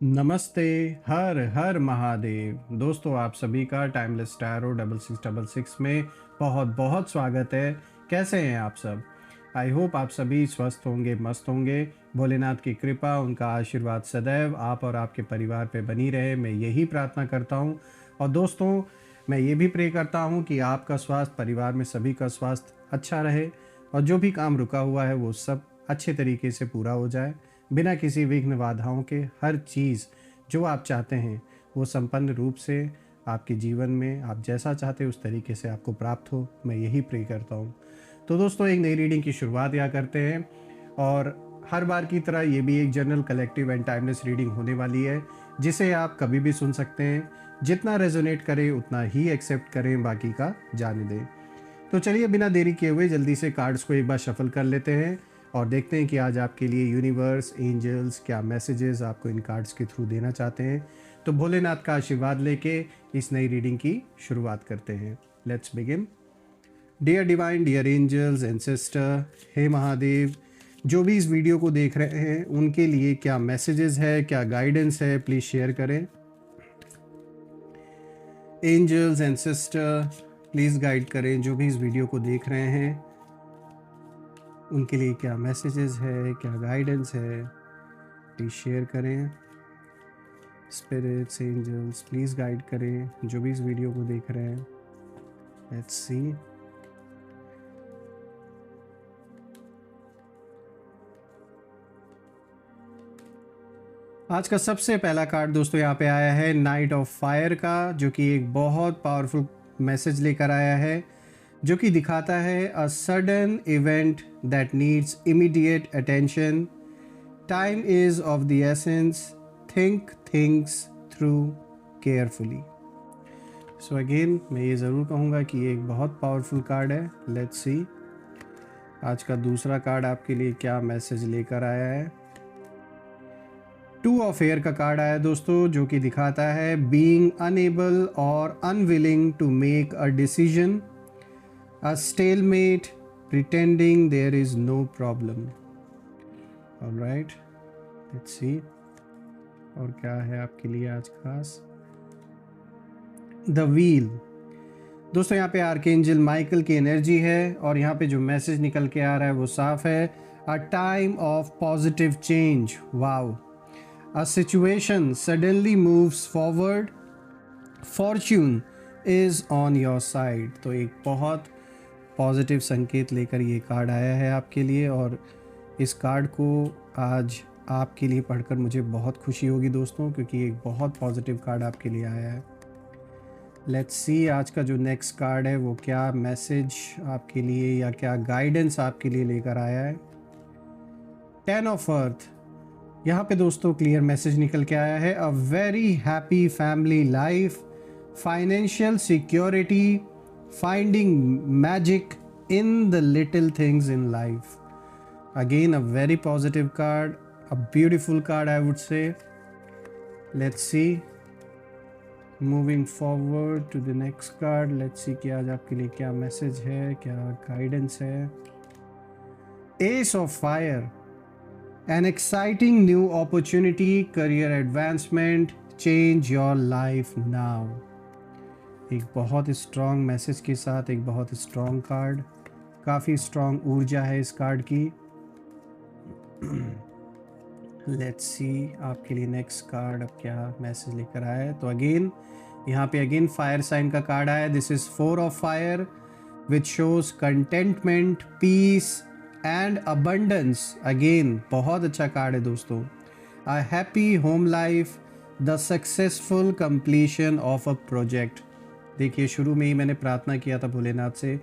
नमस्ते। हर हर महादेव। दोस्तों, आप सभी का टाइमलेस टैरो 6666 में बहुत बहुत स्वागत है। कैसे हैं आप सब? आई होप आप सभी स्वस्थ होंगे, मस्त होंगे। भोलेनाथ की कृपा, उनका आशीर्वाद सदैव आप और आपके परिवार पे बनी रहे, मैं यही प्रार्थना करता हूँ। और दोस्तों, मैं ये भी प्रे करता हूँ कि आपका स्वास्थ्य, परिवार में सभी का स्वास्थ्य अच्छा रहे और जो भी काम रुका हुआ है वो सब अच्छे तरीके से पूरा हो जाए, बिना किसी विघ्न बाधाओं के। हर चीज़ जो आप चाहते हैं वो संपन्न रूप से आपके जीवन में आप जैसा चाहते हैं उस तरीके से आपको प्राप्त हो, मैं यही प्रे करता हूँ। तो दोस्तों, एक नई रीडिंग की शुरुआत यहाँ करते हैं और हर बार की तरह ये भी एक general collective and timeless reading होने वाली है, जिसे आप कभी भी सुन सकते हैं। जितना रेजोनेट करे उतना ही एक्सेप्ट करें, बाकी का जाने दें। तो चलिए, बिना देरी किए हुए जल्दी से कार्ड्स को एक बार शफल कर लेते हैं और देखते हैं कि आज आपके लिए यूनिवर्स, एंजल्स क्या मैसेजेस आपको इन कार्ड्स के थ्रू देना चाहते हैं। तो भोलेनाथ का आशीर्वाद लेके इस नई रीडिंग की शुरुआत करते हैं। Let's begin. Dear divine, dear angels, ancestor, हे महादेव, जो भी इस वीडियो को देख रहे हैं उनके लिए क्या मैसेजेस है, क्या गाइडेंस है, प्लीज़ शेयर करें। एंजल्स, एंसेस्टर, प्लीज़ गाइड करें जो भी इस वीडियो को देख रहे हैं, उनके लिए क्या मैसेजेस है, क्या गाइडेंस है, प्लीज़ शेयर करें। स्पिरिट्स, एंजल्स, प्लीज़ गाइड करें जो भी इस वीडियो को देख रहे हैं। Let's see. आज का सबसे पहला कार्ड दोस्तों यहाँ पे आया है नाइट ऑफ फायर का, जो कि एक बहुत पावरफुल मैसेज लेकर आया है, जो कि दिखाता है a sudden event that needs immediate attention, time is of the essence, think things through carefully. So again मैं ये ज़रूर कहूँगा कि ये एक बहुत पावरफुल कार्ड है। लेट्स सी आज का दूसरा कार्ड आपके लिए क्या मैसेज लेकर आया है। टू ऑफ एयर का कार्ड आया दोस्तों, जो कि दिखाता है बीइंग अनेबल और unwilling to make a decision, a stalemate, pretending there is no problem. Alright, let's see और क्या है आपके लिए आज खास। द व्हील दोस्तों, यहाँ पे आर्कएंजल माइकल की एनर्जी है और यहाँ पे जो मैसेज निकल के आ रहा है वो साफ है। A time of positive change. Wow, a situation suddenly moves forward, fortune is on your side। तो एक बहुत पॉजिटिव संकेत लेकर ये कार्ड आया है आपके लिए और इस कार्ड को आज आपके लिए पढ़कर मुझे बहुत खुशी होगी दोस्तों, क्योंकि एक बहुत पॉजिटिव कार्ड आपके लिए आया है। लेट्स सी आज का जो नेक्स्ट कार्ड है वो क्या मैसेज आपके लिए या क्या गाइडेंस आपके लिए लेकर आया है। 10 ऑफ अर्थ। यहाँ पे दोस्तों क्लियर मैसेज निकल के आया है। A very happy family life, financial security, finding magic in the little things in life. Again a very positive card, a beautiful card I would say. Let's see moving forward to the next card. Let's see कि आज आपके लिए क्या message है, क्या guidance है। S of fire. An exciting new opportunity, career advancement, change your life now। एक बहुत स्ट्रॉन्ग मैसेज के साथ एक बहुत स्ट्रॉन्ग कार्ड, काफ़ी स्ट्रॉन्ग ऊर्जा है इस कार्ड की। लेट्स सी आपके लिए नेक्स्ट कार्ड अब क्या मैसेज लेकर आया है। तो अगेन यहाँ पे अगेन फायर साइन का कार्ड आया। This is 4 of fire which shows contentment, peace and abundance. Again बहुत अच्छा कार्ड है दोस्तों। A happy home life, the successful completion of a project. देखिए, शुरू में ही मैंने प्रार्थना किया था भोलेनाथ से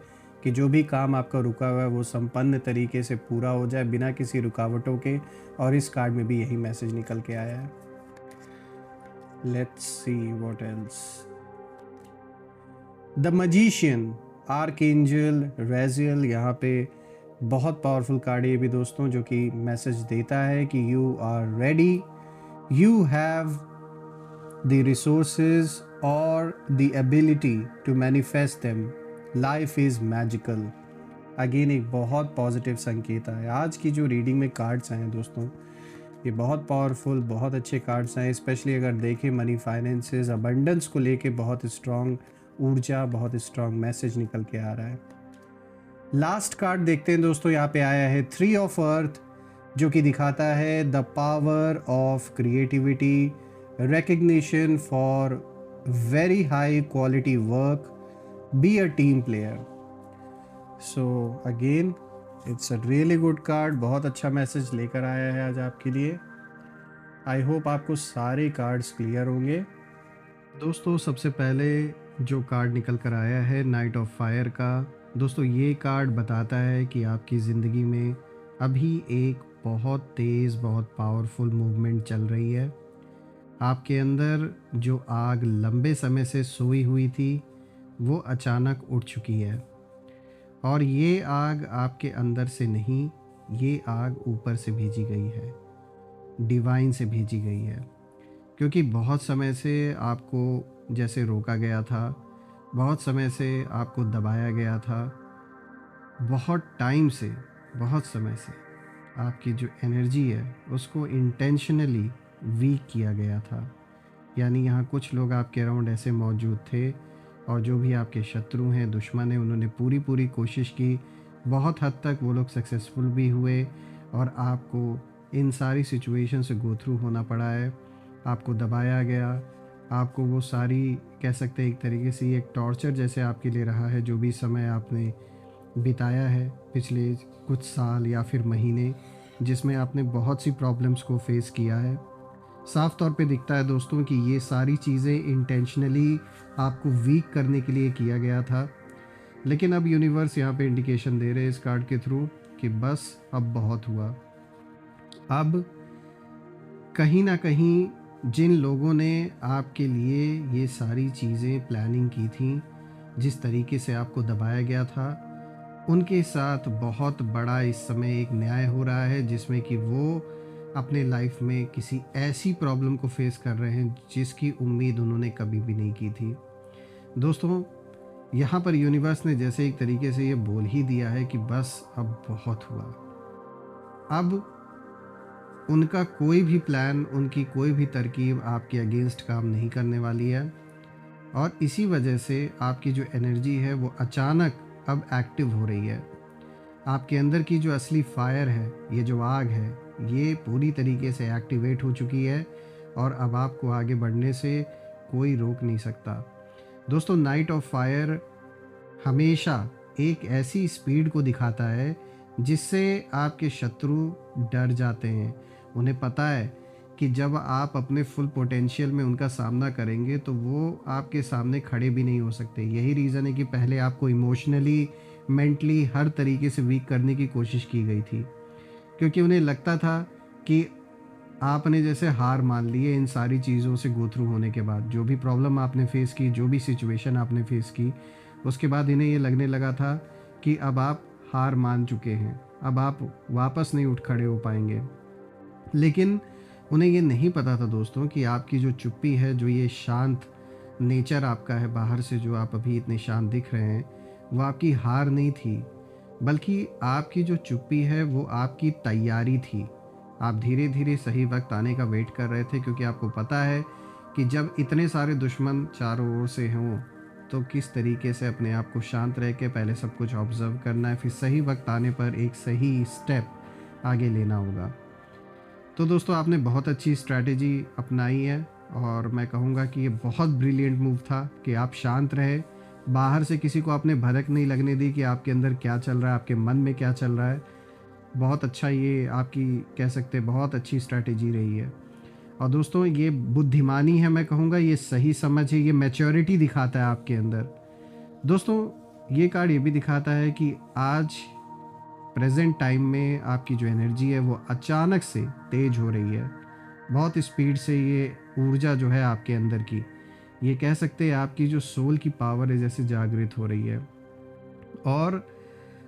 कि जो भी काम आपका रुका हुआ है वो संपन्न तरीके से पूरा हो जाए बिना किसी रुकावटों के, और इस कार्ड में भी यही मैसेज निकल के आया है। Let's see what else. The magician, archangel Raziel. यहाँ पे बहुत पावरफुल कार्ड है ये भी दोस्तों, जो कि मैसेज देता है कि you are ready, you have the resources और the ability to manifest them, life is magical. Again एक बहुत पॉजिटिव संकेत है। आज की जो रीडिंग में कार्ड्स आए हैं दोस्तों, ये बहुत पावरफुल, बहुत अच्छे कार्ड्स हैं, स्पेशली अगर देखें मनी फाइनेंसेस अबंडेंस को लेके बहुत स्ट्रॉन्ग ऊर्जा, बहुत स्ट्रॉन्ग मैसेज निकल के आ रहा है। लास्ट कार्ड देखते हैं दोस्तों, यहाँ पे आया है 3 ऑफ अर्थ, जो कि दिखाता है the power of creativity, recognition for very high quality work, be a team player. So again it's a really good card, बहुत अच्छा मैसेज लेकर आया है आज आपके लिए। आई होप आपको सारे कार्ड्स क्लियर होंगे। दोस्तों सबसे पहले जो कार्ड निकल कर आया है नाइट ऑफ फायर का, दोस्तों ये कार्ड बताता है कि आपकी ज़िंदगी में अभी एक बहुत तेज़, बहुत पावरफुल मूवमेंट चल रही है। आपके अंदर जो आग लंबे समय से सोई हुई थी वो अचानक उठ चुकी है, और ये आग आपके अंदर से नहीं, ये आग ऊपर से भेजी गई है, डिवाइन से भेजी गई है। क्योंकि बहुत समय से आपको जैसे रोका गया था, बहुत समय से आपको दबाया गया था, बहुत टाइम से, बहुत समय से आपकी जो एनर्जी है उसको इंटेंशनली वीक किया गया था। यानी यहाँ कुछ लोग आपके अराउंड ऐसे मौजूद थे, और जो भी आपके शत्रु हैं, दुश्मन हैं, उन्होंने पूरी कोशिश की। बहुत हद तक वो लोग सक्सेसफुल भी हुए, और आपको इन सारी सिचुएशन से गो थ्रू होना पड़ा है। आपको दबाया गया, आपको वो सारी, कह सकते हैं एक तरीके से एक टॉर्चर जैसे आपके लिए रहा है, जो भी समय आपने बिताया है पिछले कुछ साल या फिर महीने, जिसमें आपने बहुत सी प्रॉब्लम्स को फेस किया है। साफ तौर पे दिखता है दोस्तों कि ये सारी चीज़ें इंटेंशनली आपको वीक करने के लिए किया गया था। लेकिन अब यूनिवर्स यहाँ पे इंडिकेशन दे रहे हैं इस कार्ड के थ्रू कि बस अब बहुत हुआ। अब कहीं ना कहीं जिन लोगों ने आपके लिए ये सारी चीज़ें प्लानिंग की थी, जिस तरीके से आपको दबाया गया था, उनके साथ बहुत बड़ा इस समय एक न्याय हो रहा है, जिसमें कि वो अपने लाइफ में किसी ऐसी प्रॉब्लम को फेस कर रहे हैं जिसकी उम्मीद उन्होंने कभी भी नहीं की थी। दोस्तों यहाँ पर यूनिवर्स ने जैसे एक तरीके से ये बोल ही दिया है कि बस अब बहुत हुआ। अब उनका कोई भी प्लान, उनकी कोई भी तरकीब आपके अगेंस्ट काम नहीं करने वाली है, और इसी वजह से आपकी जो एनर्जी है वो अचानक अब एक्टिव हो रही है। आपके अंदर की जो असली फायर है, ये जो आग है, ये पूरी तरीके से एक्टिवेट हो चुकी है, और अब आपको आगे बढ़ने से कोई रोक नहीं सकता। दोस्तों नाइट ऑफ फायर हमेशा एक ऐसी स्पीड को दिखाता है जिससे आपके शत्रु डर जाते हैं। उन्हें पता है कि जब आप अपने फुल पोटेंशियल में उनका सामना करेंगे तो वो आपके सामने खड़े भी नहीं हो सकते। यही रीज़न है कि पहले आपको इमोशनली, मेंटली हर तरीके से वीक करने की कोशिश की गई थी, क्योंकि उन्हें लगता था कि आपने जैसे हार मान ली है इन सारी चीज़ों से गो थ्रू होने के बाद। जो भी प्रॉब्लम आपने फेस की, जो भी सिचुएशन आपने फेस की, उसके बाद इन्हें ये लगने लगा था कि अब आप हार मान चुके हैं, अब आप वापस नहीं उठ खड़े हो पाएंगे। लेकिन उन्हें ये नहीं पता था दोस्तों कि आपकी जो चुप्पी है, जो ये शांत नेचर आपका है बाहर से, जो आप अभी इतने शांत दिख रहे हैं, वो आपकी हार नहीं थी, बल्कि आपकी जो चुप्पी है वो आपकी तैयारी थी। आप धीरे धीरे सही वक्त आने का वेट कर रहे थे, क्योंकि आपको पता है कि जब इतने सारे दुश्मन चारों ओर से हों तो किस तरीके से अपने आप को शांत रह के पहले सब कुछ ऑब्जर्व करना है, फिर सही वक्त आने पर एक सही स्टेप आगे लेना होगा। तो दोस्तों आपने बहुत अच्छी स्ट्रैटेजी अपनाई है, और मैं कहूँगा कि ये बहुत ब्रिलियंट मूव था कि आप शांत रहे, बाहर से किसी को आपने भनक नहीं लगने दी कि आपके अंदर क्या चल रहा है, आपके मन में क्या चल रहा है। बहुत अच्छा, ये आपकी कह सकते बहुत अच्छी स्ट्रैटेजी रही है। और दोस्तों ये बुद्धिमानी है, मैं कहूँगा ये सही समझ है, ये मैच्योरिटी दिखाता है आपके अंदर। दोस्तों ये कार्ड ये भी दिखाता है कि आज प्रेजेंट टाइम में आपकी जो एनर्जी है वो अचानक से तेज हो रही है, बहुत स्पीड से ये ऊर्जा जो है आपके अंदर की, ये कह सकते हैं आपकी जो सोल की पावर है जैसे जागृत हो रही है, और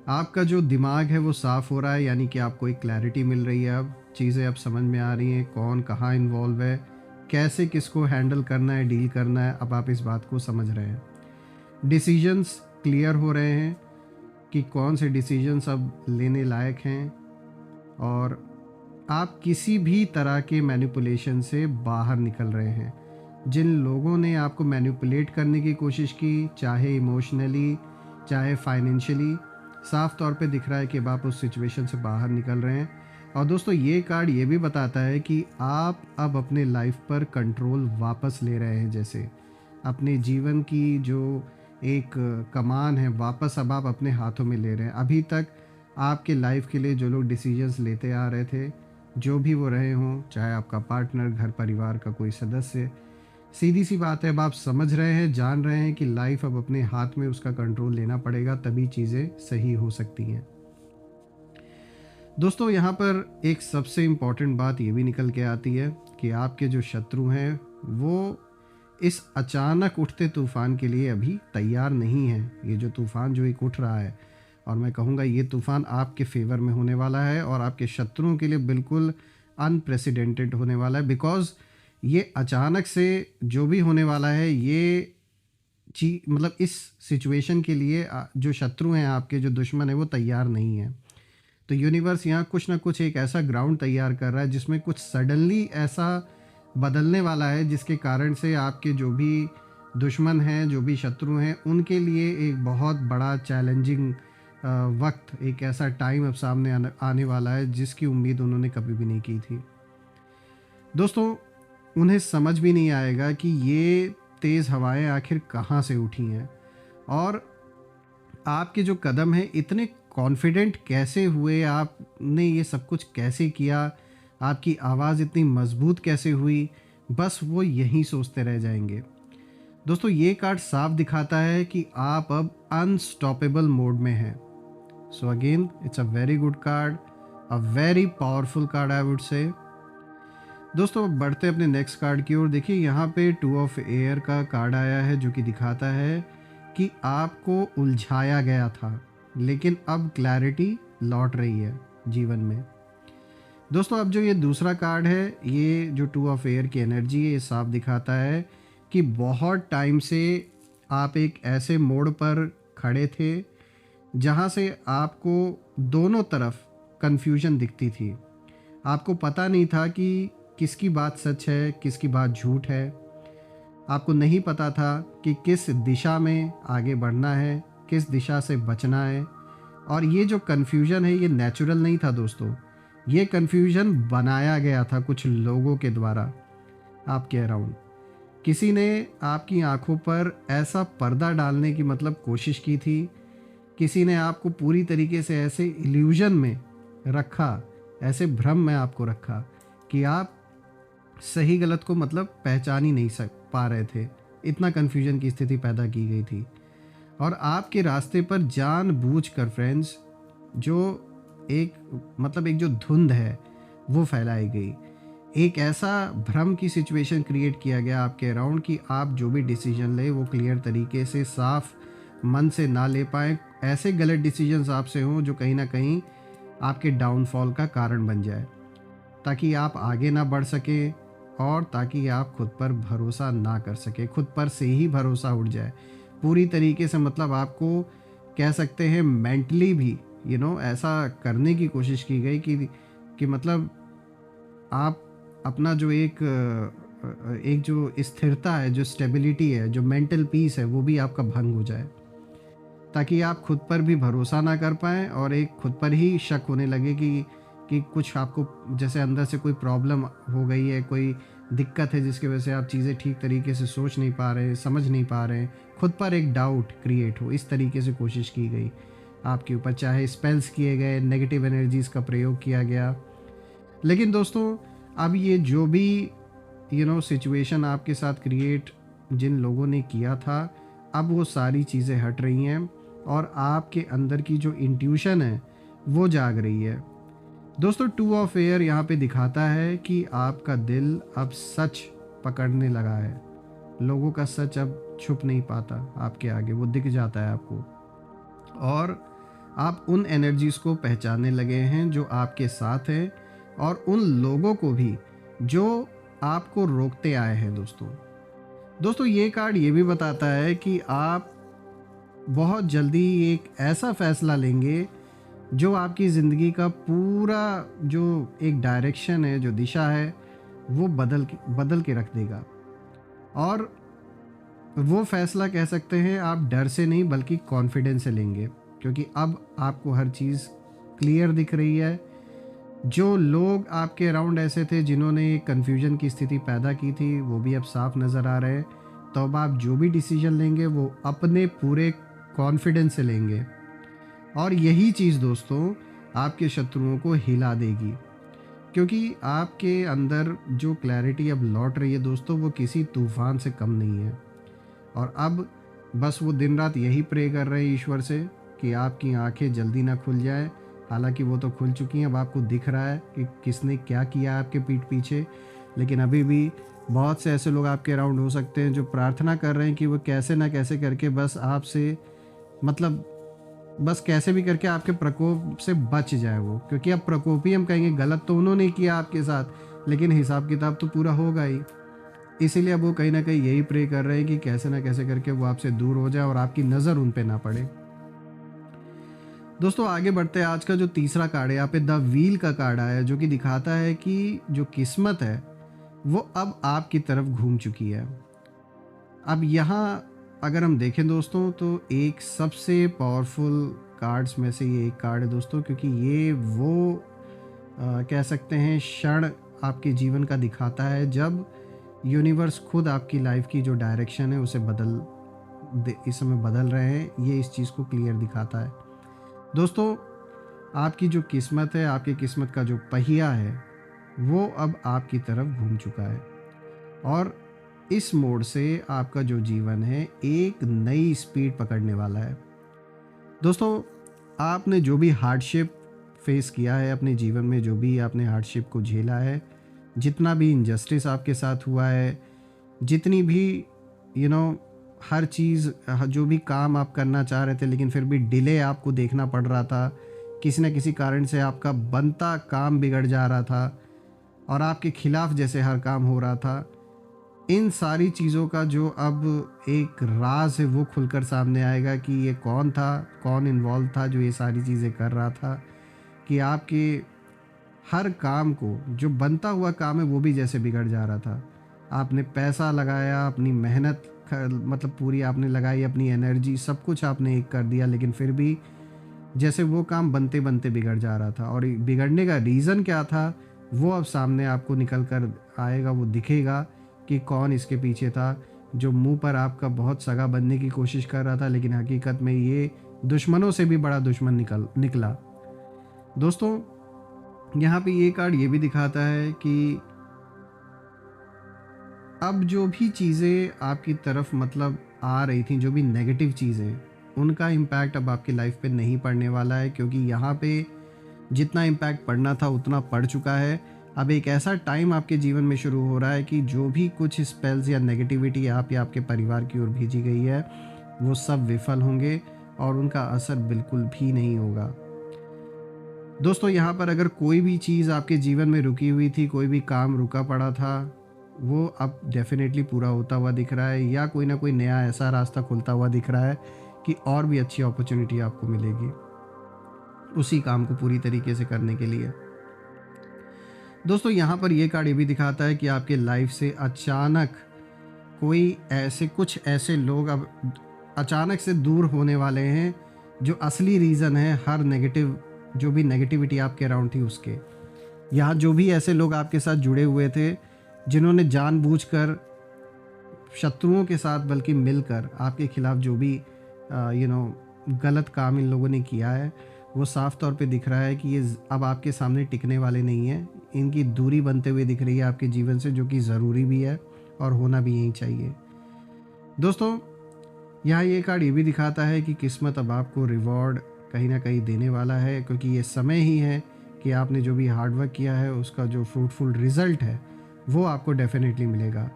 आपका जो दिमाग है वो साफ़ हो रहा है। यानी कि आपको एक क्लैरिटी मिल रही है, अब चीज़ें अब समझ में आ रही हैं, कौन कहाँ इन्वॉल्व है, कैसे किसको हैंडल करना है, डील करना है, अब आप इस बात को समझ रहे हैं। डिसीजंस क्लियर हो रहे हैं कि कौन से डिसीजंस अब लेने लायक हैं, और आप किसी भी तरह के मैनिपुलेशन से बाहर निकल रहे हैं। जिन लोगों ने आपको मैनिपुलेट करने की कोशिश की, चाहे इमोशनली, चाहे फाइनेंशियली, साफ तौर पे दिख रहा है कि अब आप उस सिचुएशन से बाहर निकल रहे हैं। और दोस्तों ये कार्ड ये भी बताता है कि आप अब अपने लाइफ पर कंट्रोल वापस ले रहे हैं। जैसे अपने जीवन की जो एक कमान है वापस अब आप अपने हाथों में ले रहे हैं। अभी तक आपके लाइफ के लिए जो लोग डिसीजंस लेते आ रहे थे, जो भी वो रहे हों, चाहे आपका पार्टनर, घर परिवार का कोई सदस्य, सीधी सी बात है अब आप समझ रहे हैं, जान रहे हैं कि लाइफ अब अपने हाथ में उसका कंट्रोल लेना पड़ेगा, तभी चीज़ें सही हो सकती हैं। दोस्तों यहाँ पर एक सबसे इम्पॉर्टेंट बात ये भी निकल के आती है कि आपके जो शत्रु हैं वो इस अचानक उठते तूफान के लिए अभी तैयार नहीं है। ये जो तूफान जो एक उठ रहा है, और मैं कहूँगा ये तूफान आपके फेवर में होने वाला है और आपके शत्रुओं के लिए बिल्कुल अनप्रेसिडेंटेड होने वाला है। बिकॉज ये अचानक से जो भी होने वाला है, ये मतलब इस सिचुएशन के लिए जो शत्रु हैं आपके, जो दुश्मन है, वो तैयार नहीं है। तो यूनिवर्स यहाँ कुछ ना कुछ एक ऐसा ग्राउंड तैयार कर रहा है जिसमें कुछ सडनली ऐसा बदलने वाला है जिसके कारण से आपके जो भी दुश्मन हैं, जो भी शत्रु हैं, उनके लिए एक बहुत बड़ा चैलेंजिंग वक्त, एक ऐसा टाइम अब सामने आने वाला है जिसकी उम्मीद उन्होंने कभी भी नहीं की थी। दोस्तों उन्हें समझ भी नहीं आएगा कि ये तेज़ हवाएं आखिर कहाँ से उठी हैं और आपके जो कदम हैं इतने कॉन्फिडेंट कैसे हुए, आपने ये सब कुछ कैसे किया, आपकी आवाज़ इतनी मजबूत कैसे हुई, बस वो यहीं सोचते रह जाएंगे। दोस्तों ये कार्ड साफ दिखाता है कि आप अब अनस्टॉपेबल मोड में हैं। So again it's a very good card, a very powerful card I would से। दोस्तों बढ़ते अपने नेक्स्ट कार्ड की ओर। देखिए यहाँ पे 2 ऑफ एयर का कार्ड आया है जो कि दिखाता है कि आपको उलझाया गया था लेकिन अब क्लैरिटी लौट रही है जीवन में। दोस्तों अब जो ये दूसरा कार्ड है, ये जो 2 ऑफ एयर की एनर्जी है, ये साफ दिखाता है कि बहुत टाइम से आप एक ऐसे मोड़ पर खड़े थे जहाँ से आपको दोनों तरफ कन्फ्यूजन दिखती थी। आपको पता नहीं था कि किसकी बात सच है, किसकी बात झूठ है। आपको नहीं पता था कि किस दिशा में आगे बढ़ना है, किस दिशा से बचना है। और ये जो कन्फ्यूजन है ये नेचुरल नहीं था दोस्तों, ये कन्फ्यूजन बनाया गया था कुछ लोगों के द्वारा आपके अराउंड। किसी ने आपकी आंखों पर ऐसा पर्दा डालने की मतलब कोशिश की थी, किसी ने आपको पूरी तरीके से ऐसे इल्यूजन में रखा, ऐसे भ्रम में आपको रखा कि आप सही गलत को मतलब पहचान ही नहीं पा रहे थे। इतना कन्फ्यूजन की स्थिति पैदा की गई थी और आपके रास्ते पर जानबूझकर फ्रेंड्स जो एक जो धुंध है वो फैलाई गई। एक ऐसा भ्रम की सिचुएशन क्रिएट किया गया आपके अराउंड कि आप जो भी डिसीजन ले वो क्लियर तरीके से साफ मन से ना ले पाएँ। ऐसे गलत डिसीजंस आपसे हों जो कहीं ना कहीं आपके डाउनफॉल का कारण बन जाए, ताकि आप आगे ना बढ़ सके और ताकि आप खुद पर भरोसा ना कर सके, खुद पर से ही भरोसा उठ जाए पूरी तरीके से। मतलब आपको कह सकते हैं मेंटली भी ऐसा करने की कोशिश की गई कि मतलब आप अपना जो एक जो स्थिरता है, जो स्टेबिलिटी है, जो मेंटल पीस है, वो भी आपका भंग हो जाए, ताकि आप खुद पर भी भरोसा ना कर पाएँ और एक खुद पर ही शक होने लगे कि कुछ आपको जैसे अंदर से कोई प्रॉब्लम हो गई है, कोई दिक्कत है जिसकी वजह से आप चीज़ें ठीक तरीके से सोच नहीं पा रहे, समझ नहीं पा रहे, खुद पर एक डाउट क्रिएट हो। इस तरीके से कोशिश की गई आपके ऊपर, चाहे स्पेल्स किए गए, नेगेटिव एनर्जीज़ का प्रयोग किया गया। लेकिन दोस्तों अब ये जो भी सिचुएशन आपके साथ क्रिएट जिन लोगों ने किया था, अब वो सारी चीज़ें हट रही हैं और आपके अंदर की जो इंट्यूशन है वो जाग रही है। दोस्तों 2 ऑफ एयर यहाँ पे दिखाता है कि आपका दिल अब सच पकड़ने लगा है। लोगों का सच अब छुप नहीं पाता आपके आगे, वो दिख जाता है आपको और आप उन एनर्जीज़ को पहचानने लगे हैं जो आपके साथ हैं और उन लोगों को भी जो आपको रोकते आए हैं। दोस्तों ये कार्ड ये भी बताता है कि आप बहुत जल्दी एक ऐसा फैसला लेंगे जो आपकी ज़िंदगी का पूरा जो एक डायरेक्शन है, जो दिशा है, वो बदल के रख देगा। और वो फ़ैसला कह सकते हैं आप डर से नहीं बल्कि कॉन्फिडेंस से लेंगे, क्योंकि अब आपको हर चीज़ क्लियर दिख रही है। जो लोग आपके अराउंड ऐसे थे जिन्होंने कन्फ्यूजन की स्थिति पैदा की थी, वो भी अब साफ नज़र आ रहे हैं। तो अब आप जो भी डिसीजन लेंगे वो अपने पूरे कॉन्फिडेंस से लेंगे, और यही चीज़ दोस्तों आपके शत्रुओं को हिला देगी, क्योंकि आपके अंदर जो क्लैरिटी अब लौट रही है दोस्तों, वो किसी तूफान से कम नहीं है। और अब बस वो दिन रात यही प्रे कर रहे हैं ईश्वर से कि आपकी आंखें जल्दी ना खुल जाए। हालांकि वो तो खुल चुकी हैं, अब आपको दिख रहा है कि किसने क्या किया आपके पीठ पीछे। लेकिन अभी भी बहुत से ऐसे लोग आपके अराउंड हो सकते हैं जो प्रार्थना कर रहे हैं कि वो कैसे ना कैसे करके बस आपसे, मतलब बस कैसे भी करके आपके प्रकोप से बच जाए वो, क्योंकि अब प्रकोप ही हम कहेंगे, गलत तो उन्होंने किया आपके साथ, लेकिन हिसाब किताब तो पूरा होगा ही। इसीलिए अब वो कहीं ना कहीं यही प्रे कर रहे हैं कि कैसे ना कैसे करके वो आपसे दूर हो जाए और आपकी नज़र उन पे ना पड़े। दोस्तों आगे बढ़ते हैं। आज का जो तीसरा कार्ड है, यहाँ पे द व्हील का कार्ड आया है, जो कि दिखाता है कि जो किस्मत है वो अब आपकी तरफ घूम चुकी है। अब यहाँ अगर हम देखें दोस्तों, तो एक सबसे पावरफुल कार्ड्स में से ये एक कार्ड है दोस्तों, क्योंकि ये वो कह सकते हैं क्षण आपके जीवन का दिखाता है जब यूनिवर्स खुद आपकी लाइफ की जो डायरेक्शन है उसे इस समय बदल रहे हैं। ये इस चीज़ को क्लियर दिखाता है दोस्तों। आपकी जो किस्मत है, आपकी किस्मत का जो पहिया है, वो अब आपकी तरफ घूम चुका है, और इस मोड़ से आपका जो जीवन है एक नई स्पीड पकड़ने वाला है। दोस्तों आपने जो भी हार्डशिप फेस किया है अपने जीवन में, जो भी आपने हार्डशिप को झेला है, जितना भी इनजस्टिस आपके साथ हुआ है, जितनी भी हर चीज़, जो भी काम आप करना चाह रहे थे लेकिन फिर भी डिले आपको देखना पड़ रहा था, किसी न किसी कारण से आपका बनता काम बिगड़ जा रहा था और आपके खिलाफ जैसे हर काम हो रहा था, इन सारी चीज़ों का जो अब एक राज है वो खुलकर सामने आएगा कि ये कौन था, कौन इन्वॉल्व था जो ये सारी चीज़ें कर रहा था, कि आपके हर काम को, जो बनता हुआ काम है वो भी जैसे बिगड़ जा रहा था। आपने पैसा लगाया, अपनी मेहनत मतलब पूरी आपने लगाई, अपनी एनर्जी सब कुछ आपने एक कर दिया, लेकिन फिर भी जैसे वो काम बनते बनते बिगड़ जा रहा था। और बिगड़ने का रीज़न क्या था वो अब सामने आपको निकल कर आएगा, वो दिखेगा कि कौन इसके पीछे था, जो मुंह पर आपका बहुत सगा बनने की कोशिश कर रहा था, लेकिन हकीकत में ये दुश्मनों से भी बड़ा दुश्मन निकला। दोस्तों यहाँ पे ये कार्ड ये भी दिखाता है कि अब जो भी चीज़ें आपकी तरफ मतलब आ रही थी, जो भी नेगेटिव चीज़ें, उनका इम्पैक्ट अब आपकी लाइफ पे नहीं पड़ने वाला है, क्योंकि यहाँ पे जितना इम्पैक्ट पड़ना था उतना पड़ चुका है। अब एक ऐसा टाइम आपके जीवन में शुरू हो रहा है कि जो भी कुछ स्पेल्स या नेगेटिविटी आप या आपके परिवार की ओर भेजी गई है वो सब विफल होंगे और उनका असर बिल्कुल भी नहीं होगा। दोस्तों यहाँ पर अगर कोई भी चीज़ आपके जीवन में रुकी हुई थी, कोई भी काम रुका पड़ा था, वो अब डेफिनेटली पूरा होता हुआ दिख रहा है, या कोई ना कोई नया ऐसा रास्ता खुलता हुआ दिख रहा है कि और भी अच्छी अपॉर्चुनिटी आपको मिलेगी उसी काम को पूरी तरीके से करने के लिए। दोस्तों यहाँ पर ये कार्ड ये भी दिखाता है कि आपके लाइफ से अचानक कुछ ऐसे लोग अब अचानक से दूर होने वाले हैं, जो असली रीज़न है हर जो भी नेगेटिविटी आपके अराउंड थी उसके। यहाँ जो भी ऐसे लोग आपके साथ जुड़े हुए थे जिन्होंने जानबूझकर शत्रुओं के साथ बल्कि मिलकर आपके खिलाफ जो भी गलत काम इन लोगों ने किया है, वो साफ तौर पे दिख रहा है कि ये अब आपके सामने टिकने वाले नहीं हैं। इनकी दूरी बनते हुए दिख रही है आपके जीवन से, जो कि ज़रूरी भी है और होना भी यही चाहिए। दोस्तों यहाँ ये कार्ड ये भी दिखाता है कि किस्मत अब आपको रिवॉर्ड कहीं ना कहीं देने वाला है, क्योंकि ये समय ही है कि आपने जो भी हार्डवर्क किया है उसका जो फ्रूटफुल रिज़ल्ट है वो आपको डेफिनेटली मिलेगा।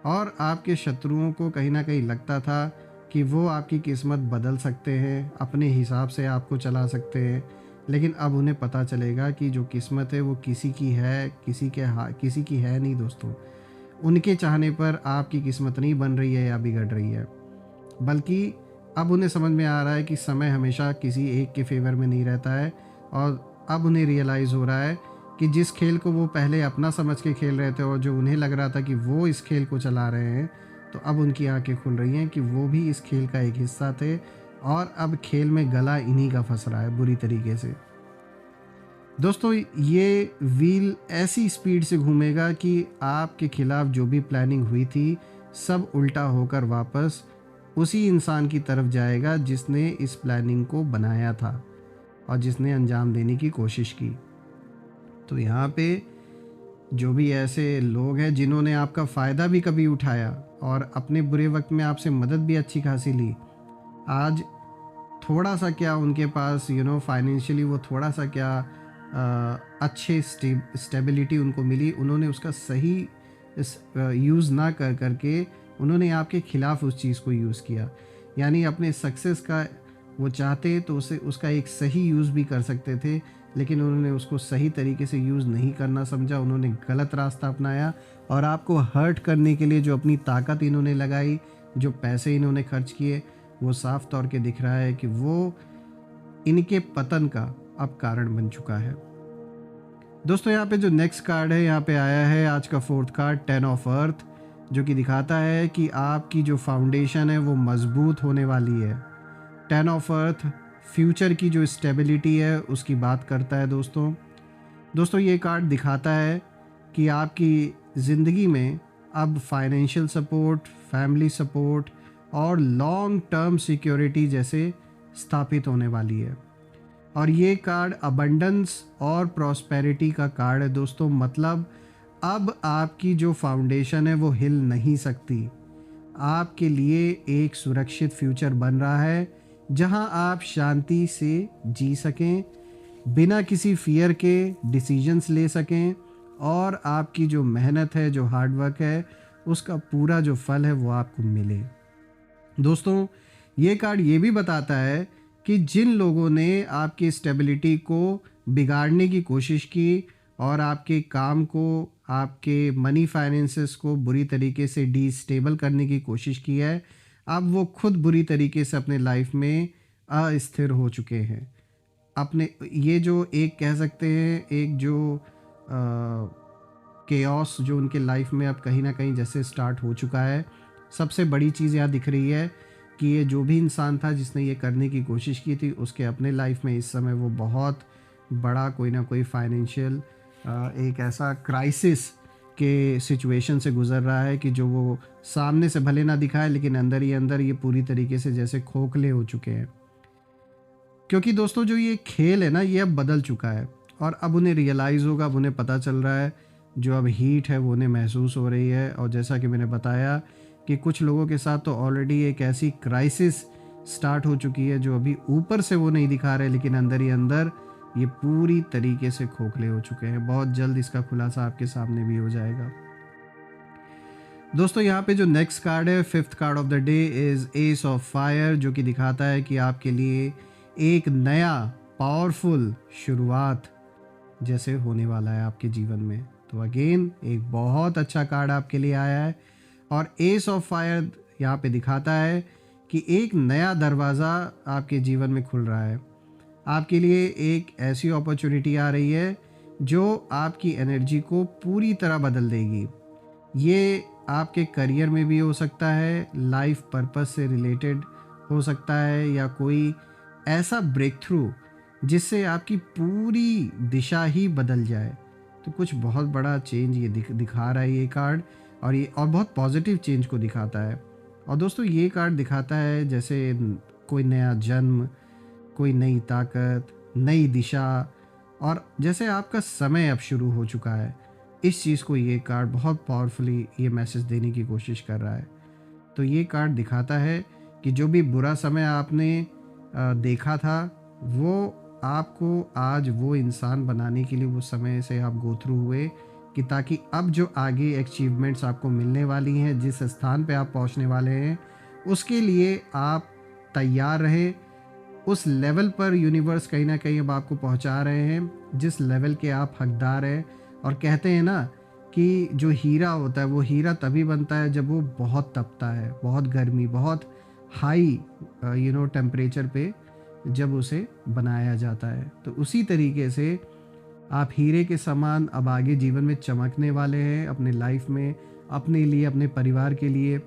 और आपके शत्रुओं को कहीं ना कहीं लगता था कि वो आपकी किस्मत बदल सकते हैं, अपने हिसाब से आपको चला सकते हैं, लेकिन अब उन्हें पता चलेगा कि जो किस्मत है वो किसी की है, किसी की है नहीं दोस्तों। उनके चाहने पर आपकी किस्मत नहीं बन रही है या बिगड़ रही है, बल्कि अब उन्हें समझ में आ रहा है कि समय हमेशा किसी एक के फेवर में नहीं रहता है। और अब उन्हें रियलाइज़ हो रहा है कि जिस खेल को वो पहले अपना समझ के खेल रहे थे और जो उन्हें लग रहा था कि वो इस खेल को चला रहे हैं, तो अब उनकी आंखें खुल रही हैं कि वो भी इस खेल का एक हिस्सा थे और अब खेल में गला इन्हीं का फंस रहा है बुरी तरीके से। दोस्तों, ये व्हील ऐसी स्पीड से घूमेगा कि आपके खिलाफ जो भी प्लानिंग हुई थी सब उल्टा होकर वापस उसी इंसान की तरफ जाएगा जिसने इस प्लानिंग को बनाया था और जिसने अंजाम देने की कोशिश की। तो यहाँ पे जो भी ऐसे लोग हैं जिन्होंने आपका फ़ायदा भी कभी उठाया और अपने बुरे वक्त में आपसे मदद भी अच्छी खासी ली, आज थोड़ा सा क्या उनके पास फाइनेंशियली वो थोड़ा सा क्या अच्छे स्टेबिलिटी उनको मिली, उन्होंने उसका सही यूज़ ना कर करके उन्होंने आपके ख़िलाफ़ उस चीज़ को यूज़ किया। यानी अपने सक्सेस का वो चाहते तो उसे उसका एक सही यूज़ भी कर सकते थे, लेकिन उन्होंने उसको सही तरीके से यूज़ नहीं करना समझा, उन्होंने गलत रास्ता अपनाया और आपको हर्ट करने के लिए जो अपनी ताकत इन्होंने लगाई, जो पैसे इन्होंने खर्च किए, वो साफ तौर के दिख रहा है कि वो इनके पतन का अब कारण बन चुका है। दोस्तों, यहाँ पे जो नेक्स्ट कार्ड है, यहाँ पे आया है आज का फोर्थ कार्ड, 10 ऑफ अर्थ, जो कि दिखाता है कि आपकी जो फाउंडेशन है वो मजबूत होने वाली है। 10 ऑफ अर्थ फ्यूचर की जो स्टेबिलिटी है उसकी बात करता है। दोस्तों ये कार्ड दिखाता है कि आपकी ज़िंदगी में अब फाइनेंशियल सपोर्ट, फैमिली सपोर्ट और लॉन्ग टर्म सिक्योरिटी जैसे स्थापित होने वाली है। और ये कार्ड अबंडेंस और प्रॉस्पेरिटी का कार्ड है दोस्तों। मतलब अब आपकी जो फाउंडेशन है वो हिल नहीं सकती। आपके लिए एक सुरक्षित फ्यूचर बन रहा है जहां आप शांति से जी सकें, बिना किसी फियर के डिसीजंस ले सकें और आपकी जो मेहनत है, जो हार्डवर्क है, उसका पूरा जो फल है वो आपको मिले। दोस्तों, ये कार्ड ये भी बताता है कि जिन लोगों ने आपकी स्टेबिलिटी को बिगाड़ने की कोशिश की और आपके काम को, आपके मनी फाइनेंसेस को बुरी तरीके से डिस्टेबल करने की कोशिश की है, अब वो खुद बुरी तरीके से अपने लाइफ में अस्थिर हो चुके हैं। अपने ये जो एक कह सकते हैं, एक जो केओस जो उनके लाइफ में अब कहीं ना कहीं जैसे स्टार्ट हो चुका है। सबसे बड़ी चीज़ यहाँ दिख रही है कि ये जो भी इंसान था जिसने ये करने की कोशिश की थी, उसके अपने लाइफ में इस समय वो बहुत बड़ा कोई ना कोई फाइनेंशियल एक ऐसा क्राइसिस के सिचुएशन से गुज़र रहा है कि जो वो सामने से भले ना दिखाए, लेकिन अंदर ही अंदर ये पूरी तरीके से जैसे खोखले हो चुके हैं। क्योंकि दोस्तों जो ये खेल है ना, ये अब बदल चुका है और अब उन्हें रियलाइज़ होगा, अब उन्हें पता चल रहा है, जो अब हीट है वो उन्हें महसूस हो रही है। और जैसा कि मैंने बताया कि कुछ लोगों के साथ तो ऑलरेडी एक ऐसी क्राइसिस स्टार्ट हो चुकी है जो अभी ऊपर से वो नहीं दिखा रहे, लेकिन अंदर ही अंदर ये पूरी तरीके से खोखले हो चुके हैं। बहुत जल्द इसका खुलासा आपके सामने भी हो जाएगा। दोस्तों, यहाँ पे जो नेक्स्ट कार्ड है, fifth card of the day is S of fire, जो कि दिखाता है कि आपके लिए एक नया पावरफुल शुरुआत जैसे होने वाला है आपके जीवन में। तो अगेन एक बहुत अच्छा कार्ड आपके लिए आया है और एस ऑफ फायर यहाँ पे दिखाता है कि एक नया दरवाज़ा आपके जीवन में खुल रहा है। आपके लिए एक ऐसी अपॉर्चुनिटी आ रही है जो आपकी एनर्जी को पूरी तरह बदल देगी। ये आपके करियर में भी हो सकता है, लाइफ पर्पस से रिलेटेड हो सकता है, या कोई ऐसा ब्रेक थ्रू जिससे आपकी पूरी दिशा ही बदल जाए। तो कुछ बहुत बड़ा चेंज ये दिखा रहा है ये कार्ड, और बहुत पॉजिटिव चेंज को दिखाता है। और दोस्तों ये कार्ड दिखाता है जैसे कोई नया जन्म, कोई नई ताकत, नई दिशा, और जैसे आपका समय अब शुरू हो चुका है। इस चीज़ को ये कार्ड बहुत पावरफुली ये मैसेज देने की कोशिश कर रहा है। तो ये कार्ड दिखाता है कि जो भी बुरा समय आपने देखा था, वो आपको आज वो इंसान बनाने के लिए वो समय से आप गो थ्रू हुए, कि ताकि अब जो आगे अचीवमेंट्स आपको मिलने वाली हैं, जिस स्थान पे आप पहुंचने वाले हैं, उसके लिए आप तैयार रहें। उस लेवल पर यूनिवर्स कहीं ना कहीं अब आपको पहुंचा रहे हैं जिस लेवल के आप हकदार हैं। और कहते हैं ना कि जो हीरा होता है वो हीरा तभी बनता है जब वो बहुत तपता है, बहुत गर्मी, बहुत हाई टेम्परेचर पे जब उसे बनाया जाता है। तो उसी तरीके से आप हीरे के समान अब आगे जीवन में चमकने वाले हैं। अपने लाइफ में अपने लिए, अपने परिवार के लिए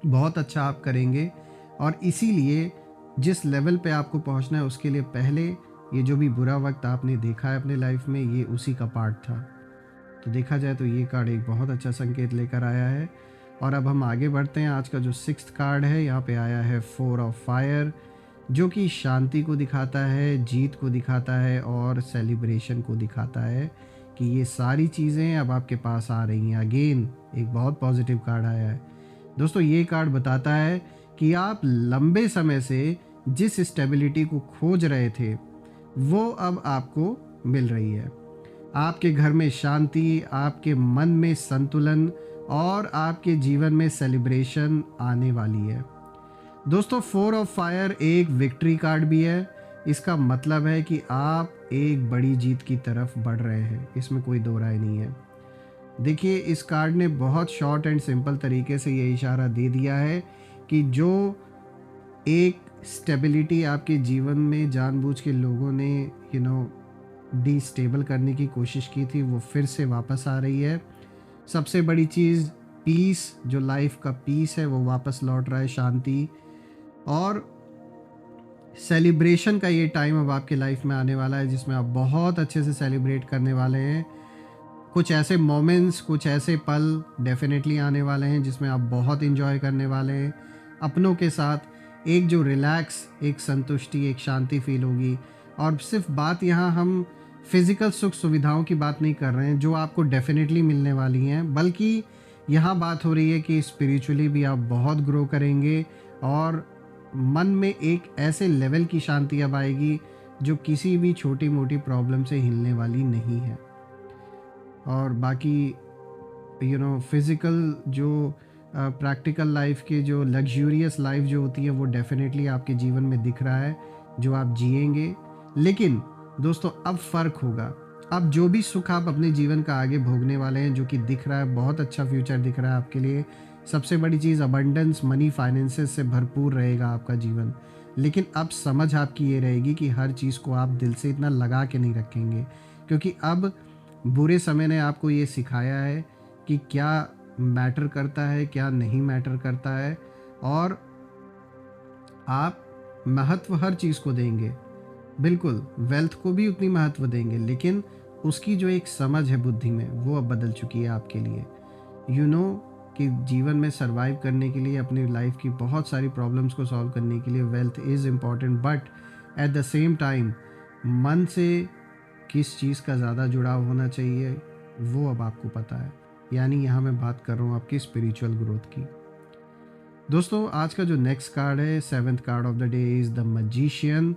बहुत अच्छा आप करेंगे। और इसीलिए जिस लेवल पे आपको पहुंचना है उसके लिए पहले ये जो भी बुरा वक्त आपने देखा है अपने लाइफ में, ये उसी का पार्ट था। तो देखा जाए तो ये कार्ड एक बहुत अच्छा संकेत लेकर आया है। और अब हम आगे बढ़ते हैं। आज का जो 6th कार्ड है यहाँ पे आया है 4 ऑफ फायर, जो कि शांति को दिखाता है, जीत को दिखाता है और सेलिब्रेशन को दिखाता है कि ये सारी चीज़ें अब आपके पास आ रही हैं। अगेन एक बहुत पॉजिटिव कार्ड आया है दोस्तों। ये कार्ड बताता है कि आप लंबे समय से जिस स्टेबिलिटी को खोज रहे थे वो अब आपको मिल रही है। आपके घर में शांति, आपके मन में संतुलन और आपके जीवन में सेलिब्रेशन आने वाली है। दोस्तों 4 ऑफ फायर एक विक्ट्री कार्ड भी है। इसका मतलब है कि आप एक बड़ी जीत की तरफ बढ़ रहे हैं, इसमें कोई दो राय नहीं है। देखिए इस कार्ड ने बहुत शॉर्ट एंड सिंपल तरीके से ये इशारा दे दिया है कि जो एक स्टेबिलिटी आपके जीवन में जानबूझ के लोगों ने डिस्टेबल करने की कोशिश की थी, वो फिर से वापस आ रही है। सबसे बड़ी चीज़ पीस, जो लाइफ का पीस है वो वापस लौट रहा है, शांति और सेलिब्रेशन का ये टाइम अब आपके लाइफ में आने वाला है जिसमें आप बहुत अच्छे से सेलिब्रेट करने वाले हैं। कुछ ऐसे मोमेंट्स, कुछ ऐसे पल डेफिनेटली आने वाले हैं जिसमें आप बहुत इंजॉय करने वाले हैं अपनों के साथ। एक जो रिलैक्स, एक संतुष्टि, एक शांति फील होगी। और सिर्फ बात यहाँ हम फिज़िकल सुख सुविधाओं की बात नहीं कर रहे हैं जो आपको डेफिनेटली मिलने वाली हैं, बल्कि यहाँ बात हो रही है कि स्पिरिचुअली भी आप बहुत ग्रो करेंगे और मन में एक ऐसे लेवल की शांति अब आएगी जो किसी भी छोटी मोटी प्रॉब्लम से हिलने वाली नहीं है। और बाकी फिज़िकल जो प्रैक्टिकल लाइफ के जो लग्जूरियस लाइफ जो होती है वो डेफिनेटली आपके जीवन में दिख रहा है जो आप जिएंगे। लेकिन दोस्तों अब फ़र्क होगा। अब जो भी सुख आप अपने जीवन का आगे भोगने वाले हैं, जो कि दिख रहा है, बहुत अच्छा फ्यूचर दिख रहा है आपके लिए। सबसे बड़ी चीज़ अबंडेंस, मनी, फाइनेंसेस से भरपूर रहेगा आपका जीवन। लेकिन अब समझ आपकी ये रहेगी कि हर चीज़ को आप दिल से इतना लगा के नहीं रखेंगे, क्योंकि अब बुरे समय ने आपको ये सिखाया है कि क्या मैटर करता है, क्या नहीं मैटर करता है। और आप महत्व हर चीज़ को देंगे, बिल्कुल वेल्थ को भी उतनी महत्व देंगे, लेकिन उसकी जो एक समझ है बुद्धि में वो अब बदल चुकी है आपके लिए। कि जीवन में सरवाइव करने के लिए, अपनी लाइफ की बहुत सारी प्रॉब्लम्स को सॉल्व करने के लिए wealth is important, but at the same time मन से किस चीज़ का ज़्यादा जुड़ाव होना चाहिए वो अब आपको पता है। यानी यहाँ मैं बात कर रहा हूँ आपकी स्पिरिचुअल ग्रोथ की। दोस्तों आज का जो नेक्स्ट कार्ड है, 7th card of the day is the magician.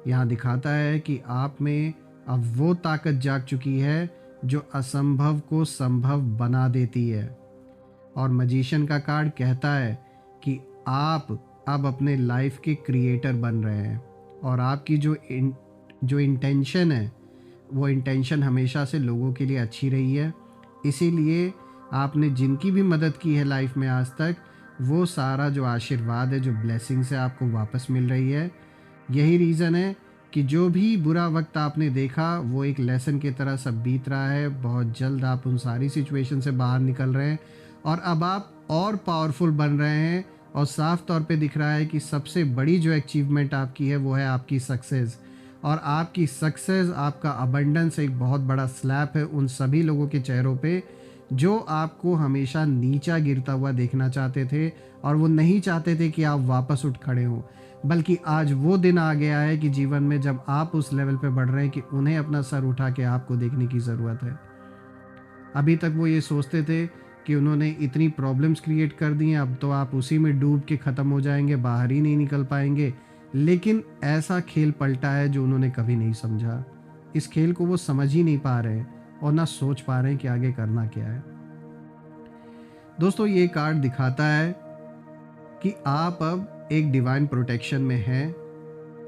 यहाँ दिखाता है कि आप में अब वो ताकत जाग चुकी है जो असंभव को संभव बना देती है। और मैजिशियन का कार्ड कहता है कि आप अब अपने लाइफ के क्रिएटर बन रहे हैं और आपकी जो इंटेंशन है वो इंटेंशन हमेशा से लोगों के लिए अच्छी रही है। इसीलिए आपने जिनकी भी मदद की है लाइफ में आज तक, वो सारा जो आशीर्वाद है, जो ब्लेसिंग्स है, आपको वापस मिल रही है। यही रीज़न है कि जो भी बुरा वक्त आपने देखा वो एक लेसन की तरह सब बीत रहा है। बहुत जल्द आप उन सारी सिचुएशन से बाहर निकल रहे हैं और अब आप और पावरफुल बन रहे हैं। और साफ तौर पे दिख रहा है कि सबसे बड़ी जो अचीवमेंट आपकी है वो है आपकी सक्सेस। और आपकी सक्सेस, आपका अबंडेंस एक बहुत बड़ा स्लैप है उन सभी लोगों के चेहरों पे जो आपको हमेशा नीचा गिरता हुआ देखना चाहते थे और वो नहीं चाहते थे कि आप वापस उठ खड़े हों। बल्कि आज वो दिन आ गया है कि जीवन में जब आप उस लेवल पे बढ़ रहे हैं कि उन्हें अपना सर उठा के आपको देखने की ज़रूरत है। अभी तक वो ये सोचते थे कि उन्होंने इतनी प्रॉब्लम्स क्रिएट कर दी हैं, अब तो आप उसी में डूब के ख़त्म हो जाएंगे, बाहर ही नहीं निकल पाएंगे। लेकिन ऐसा खेल पलटा है जो उन्होंने कभी नहीं समझा। इस खेल को वो समझ ही नहीं पा रहे और ना सोच पा रहे हैं कि आगे करना क्या है। दोस्तों ये कार्ड दिखाता है कि आप अब एक डिवाइन प्रोटेक्शन में हैं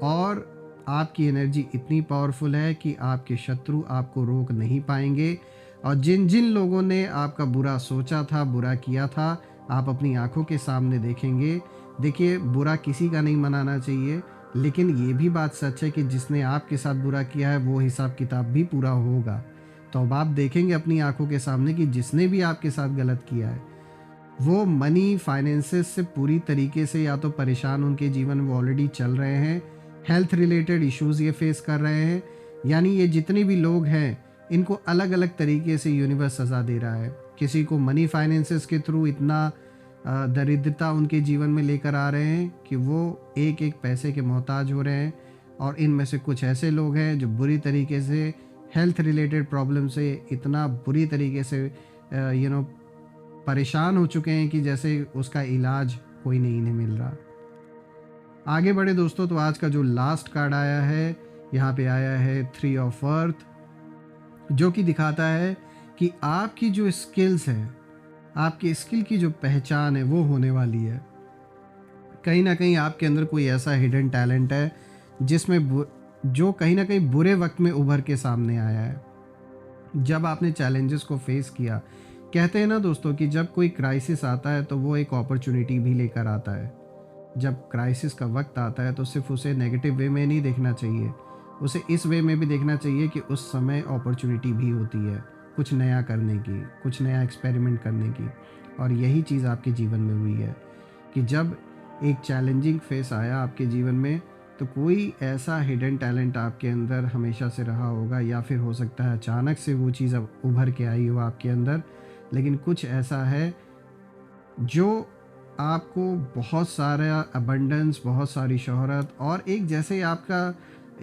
और आपकी एनर्जी इतनी पावरफुल है कि आपके शत्रु आपको रोक नहीं पाएंगे। और जिन जिन लोगों ने आपका बुरा सोचा था, बुरा किया था, आप अपनी आंखों के सामने देखेंगे। देखिए बुरा किसी का नहीं मनाना चाहिए, लेकिन ये भी बात सच है कि जिसने आपके साथ बुरा किया है वो हिसाब किताब भी पूरा होगा। तो अब आप देखेंगे अपनी आंखों के सामने कि जिसने भी आपके साथ गलत किया है वो मनी फाइनेंसेस से पूरी तरीके से या तो परेशान उनके जीवन में ऑलरेडी चल रहे हैं, हेल्थ रिलेटेड इश्यूज ये फेस कर रहे हैं। यानी ये जितने भी लोग हैं इनको अलग अलग तरीके से यूनिवर्स सज़ा दे रहा है। किसी को मनी फाइनेंसेस के थ्रू इतना दरिद्रता उनके जीवन में लेकर आ रहे हैं कि वो एक एक पैसे के मोहताज हो रहे हैं, और इनमें से कुछ ऐसे लोग हैं जो बुरी तरीके से हेल्थ रिलेटेड प्रॉब्लम से इतना बुरी तरीके से परेशान हो चुके हैं कि जैसे उसका इलाज कोई नहीं मिल रहा। आगे बढ़े दोस्तों, तो आज का जो लास्ट कार्ड आया है यहाँ पे आया है 3 ऑफ अर्थ, जो कि दिखाता है कि आपकी जो स्किल्स हैं, आपकी स्किल की जो पहचान है वो होने वाली है। कहीं ना कहीं आपके अंदर कोई ऐसा हिडन टैलेंट है जिसमें जो कहीं ना कहीं बुरे वक्त में उभर के सामने आया है। जब आपने चैलेंजेस को फेस किया, कहते हैं ना दोस्तों कि जब कोई क्राइसिस आता है तो वो एक अपॉर्चुनिटी भी लेकर आता है। जब क्राइसिस का वक्त आता है तो सिर्फ उसे नेगेटिव वे में नहीं देखना चाहिए, उसे इस वे में भी देखना चाहिए कि उस समय अपॉर्चुनिटी भी होती है कुछ नया करने की, कुछ नया एक्सपेरिमेंट करने की। और यही चीज़ आपके जीवन में हुई है कि जब एक चैलेंजिंग फेस आया आपके जीवन में, तो कोई ऐसा हिडन टैलेंट आपके अंदर हमेशा से रहा होगा, या फिर हो सकता है अचानक से वो चीज़ अब उभर के आई हो आपके अंदर। लेकिन कुछ ऐसा है जो आपको बहुत सारा अबंडेंस, बहुत सारी शोहरत, और एक जैसे आपका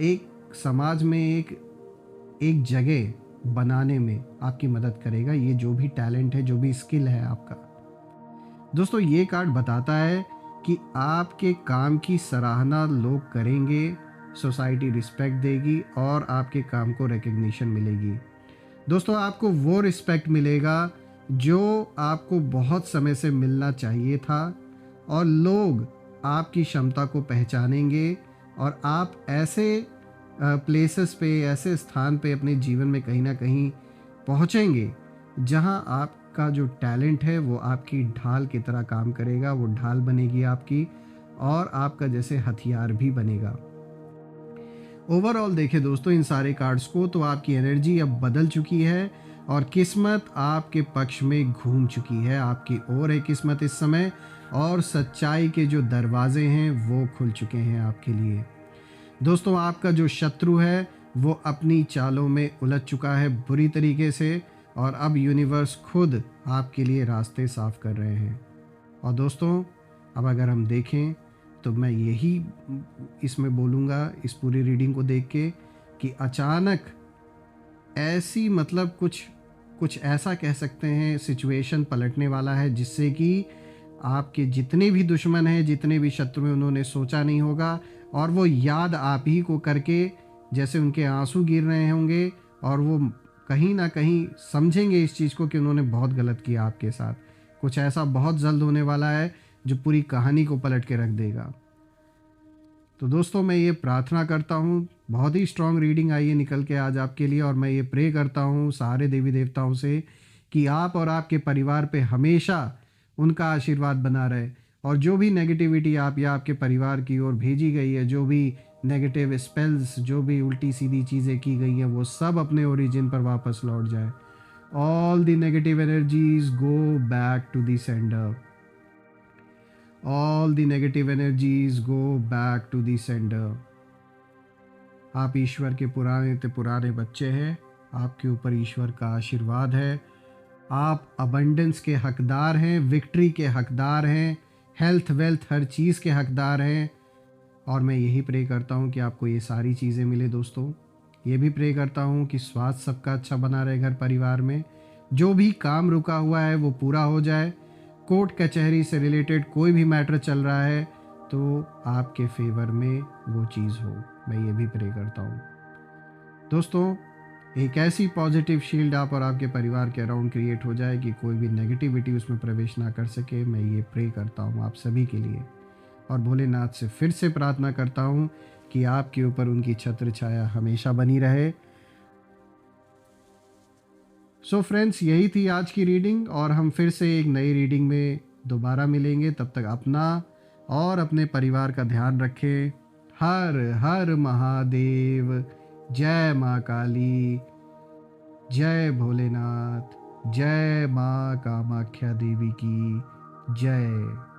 एक समाज में एक जगह बनाने में आपकी मदद करेगा, ये जो भी टैलेंट है, जो भी स्किल है आपका। दोस्तों, ये कार्ड बताता है कि आपके काम की सराहना लोग करेंगे, सोसाइटी रिस्पेक्ट देगी और आपके काम को रिकग्निशन मिलेगी। दोस्तों, आपको वो रिस्पेक्ट मिलेगा जो आपको बहुत समय से मिलना चाहिए था, और लोग आपकी क्षमता को पहचानेंगे, और आप ऐसे प्लेसेस पे, ऐसे स्थान पे अपने जीवन में कहीं ना कहीं पहुंचेंगे जहां आपका जो टैलेंट है वो आपकी ढाल की तरह काम करेगा। वो ढाल बनेगी आपकी, और आपका जैसे हथियार भी बनेगा। ओवरऑल देखें दोस्तों इन सारे कार्ड्स को, तो आपकी एनर्जी अब बदल चुकी है और किस्मत आपके पक्ष में घूम चुकी है। आपकी ओर है किस्मत इस समय, और सच्चाई के जो दरवाजे हैं वो खुल चुके हैं आपके लिए। दोस्तों, आपका जो शत्रु है वो अपनी चालों में उलझ चुका है बुरी तरीके से, और अब यूनिवर्स खुद आपके लिए रास्ते साफ कर रहे हैं। और दोस्तों, अब अगर हम देखें तो मैं यही इसमें बोलूँगा इस पूरी रीडिंग को देख के कि अचानक ऐसी मतलब कुछ ऐसा कह सकते हैं सिचुएशन पलटने वाला है, जिससे कि आपके जितने भी दुश्मन हैं, जितने भी शत्रु हैं, उन्होंने सोचा नहीं होगा, और वो याद आप ही को करके जैसे उनके आंसू गिर रहे होंगे, और वो कहीं ना कहीं समझेंगे इस चीज़ को कि उन्होंने बहुत गलत किया आपके साथ। कुछ ऐसा बहुत जल्द होने वाला है जो पूरी कहानी को पलट के रख देगा। तो दोस्तों, मैं ये प्रार्थना करता हूँ, बहुत ही स्ट्रॉन्ग रीडिंग आई है निकल के आज आपके लिए, और मैं ये प्रे करता हूँ सारे देवी देवताओं से कि आप और आपके परिवार पे हमेशा उनका आशीर्वाद बना रहे, और जो भी नेगेटिविटी आप या आपके परिवार की ओर भेजी गई है, जो भी नेगेटिव स्पेल्स, जो भी उल्टी सीधी चीज़ें की गई हैं, वो सब अपने ओरिजिन पर वापस लौट जाए। All the negative energies go back to the sender. All the negative energies go back to the sender. आप ईश्वर के पुराने ते पुराने बच्चे हैं, आपके ऊपर ईश्वर का आशीर्वाद है, आप अबंडेंस के हकदार हैं, विक्ट्री के हकदार हैं, हेल्थ वेल्थ हर चीज़ के हकदार हैं। और मैं यही प्रे करता हूँ कि आपको ये सारी चीज़ें मिले। दोस्तों, ये भी प्रे करता हूँ कि स्वास्थ्य सबका अच्छा बना रहे घर परिवार में, जो भी काम रुका हुआ है वो पूरा हो जाए, कोर्ट कचहरी से रिलेटेड कोई भी मैटर चल रहा है तो आपके फेवर में वो चीज़ हो, मैं ये भी प्रे करता हूँ। दोस्तों, एक ऐसी पॉजिटिव शील्ड आप और आपके परिवार के अराउंड क्रिएट हो जाए कि कोई भी नेगेटिविटी उसमें प्रवेश ना कर सके, मैं ये प्रे करता हूँ आप सभी के लिए। और भोलेनाथ से फिर से प्रार्थना करता हूँ कि आपके ऊपर उनकी छत्र छाया हमेशा बनी रहे। सो फ्रेंड्स, यही थी आज की रीडिंग, और हम फिर से एक नई रीडिंग में दोबारा मिलेंगे। तब तक अपना और अपने परिवार का ध्यान रखें। हर हर महादेव। जय माँ काली, जय भोलेनाथ, जय माँ कामाख्या देवी की जय।